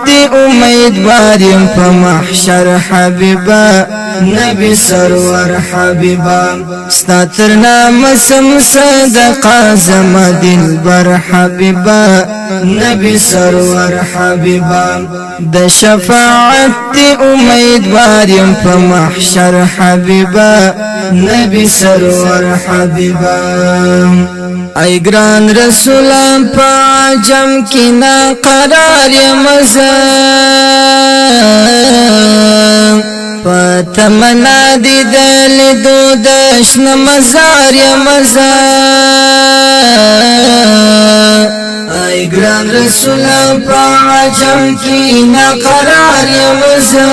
دی امیدوار یم په محشر حبیبا نبی سرور حبیبا ستا تر نام سم صدقه زما دلبر حبیبا نبی سرور حبیبا د شفاعت دی امیدوار یم په محشر حبیبا نبی سرور حبیبا ای گران رسولان پا عجم کی نا قرار یمزم پا تمنا دی دل دو دشن مزار یمزم ای گران رسولان پا عجم کی نا قرار یمزم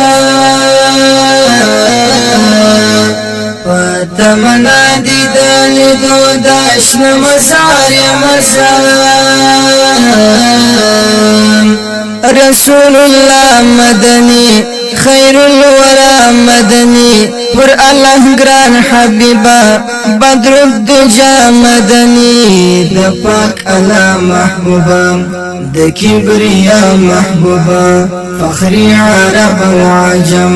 تمنا دی دل دو دشن مزار یمزم رسول الله مدنی خیر الورا مدنی پر الله گران حبیبا بدر الدجا مدنی د پاک الله محبوبا د کبریا محبوبا فخری عرب و عجم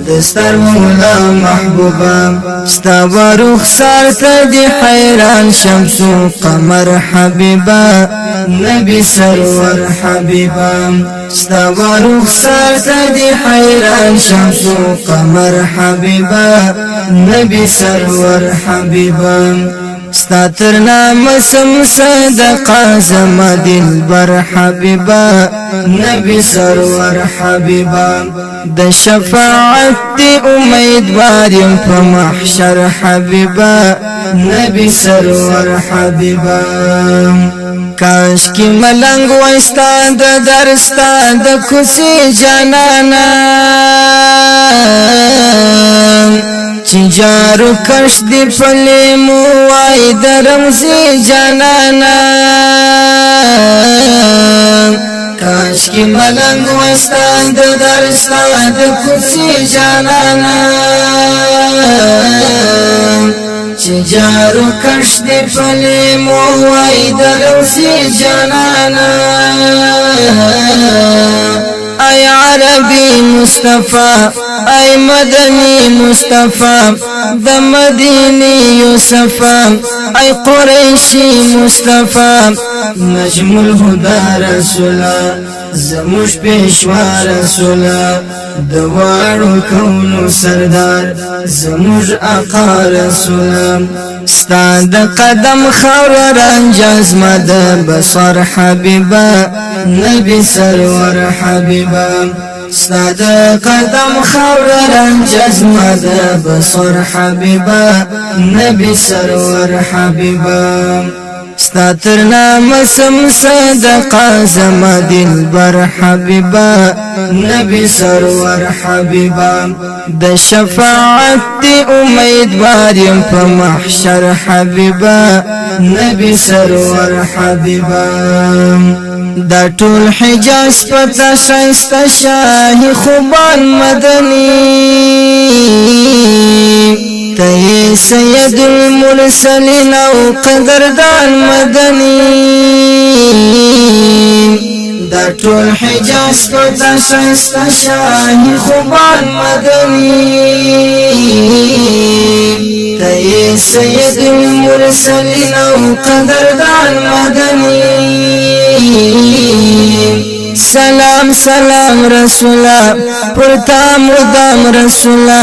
دستر مولا محبوبا ستا ورخسار تدی حیران شمس و قمر حبیبا نبی سرور حبیبا ستا ورخسار تدی حیران شمس و قمر حبیبا نبی سرور حبیبا ستا تر نام سم صدقه زما دلبر حبیبا نبی سرور حبیبا د شفاعت دی امیدوار یم په محشر حبیبا نبی سرور حبیبا کاش کی ملنگ وستا د درستا د کوسی جانانا چی جارو کش دی پلی موای درمزی جانانا کاش کی ملنگ وستان د درستان د کسی جانانا چی جارو کش دی پلی موای درمزی جانانا ای عربی مصطفی ای مدنی مصطفی د مدینی یوسفی ای قریشی مصطفی نجم الهدى رسولا زموش پیشوا رسولا دوارو کونو سردار زموش آقا رسولا ستا د قدم خور رنجاز مد بصر حبیبا نبی سرور حبیبا ستا د قدم خور رنجاز مد بصر حبیبا نبی سرور حبیبا ستا تر نام سم صدقه زما دلبر حبیبا نبی سرور حبیبا د شفاعت دی امیدوار یم په محشر حبیبا نبی سرور حبیبا دا ټول حجاز پتا شایسته شاهی خوبان مدنی تی سید المرسلین او قدردان مدنی دا ټول حجاز پتا شایسته شاهی خوبان مدنی تی سید المرسلین او قدردان مدنی سلام سلام رسولا پرتا مدام رسولا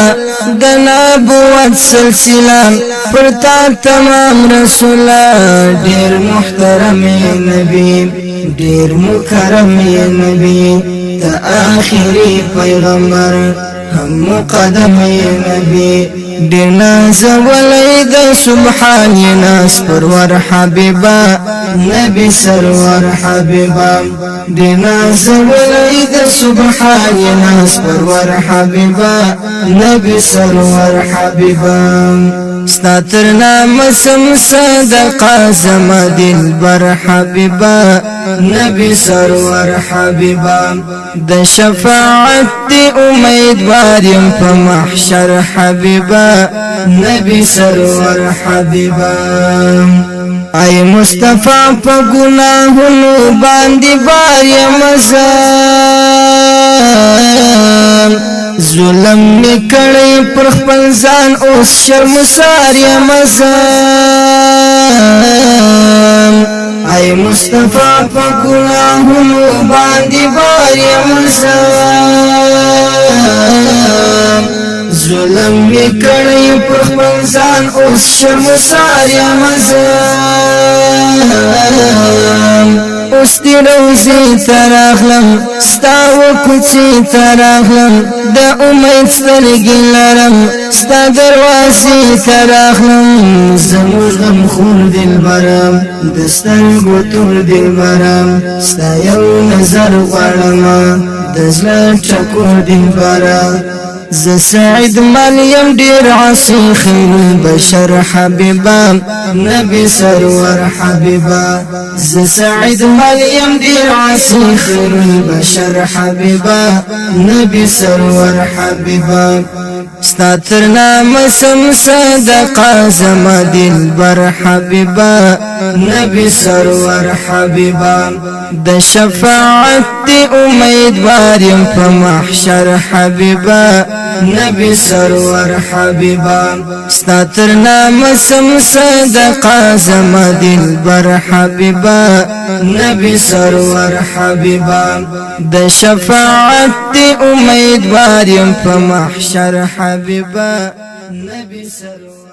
د نبوت سلسله پرتا تمام رسولا ډیر محترم نبی ډیر مکرم نبی ته آخري پیغمبر هم مقدم نبی ډیر ناز ولید سبحان ناس پرور حبیبا نبی سرور حبیبا ډیر ناز ولید سبحان ناس پرور حبیبا نبی سرور حبیبا ستا تر نام سم صدقه زما دلبر حبیبا نبی سرور حبیبا د شفاعت دی امیدوار یم په محشر حبیبا نبی سرور حبیبا ای مصطفی په گناهونو باندې بار یم ظلم می کړی پر خپل ځان اوس شرمسار یم زم ای مصطفی په ګناهونو باندې بار یم زم ظلم می کړی پر خپل ځان اوس شرمسار یم زم اوس دی روزی تراغلم ستا و کوڅې تراغلم د امید سترګې لرم ستا دروازې تراغلم زموږ غم خور دلبرم د سترګو تور دلبرم ستا یو نظر غواړم د زړه ټکور دلبرم ز سعید مریم ډیر عاصی خیر البشر حبیبا نبی سرور حبیبا ز سعید مریم ډیر عاصی خیر البشر حبیبا نبی سرور حبیبا ستا تر نام سم صدقه زما دلبر حبیبا نبی سرور حبیبا د شفاعت دی امیدوار یم په محشر حبیبا نبی سرور حبیبا ستا تر نام سم صدقه زما دلبر حبیبا نبی سرور حبیبا د شفاعت دی امیدوار یم په محشر حبیبا نبی سرور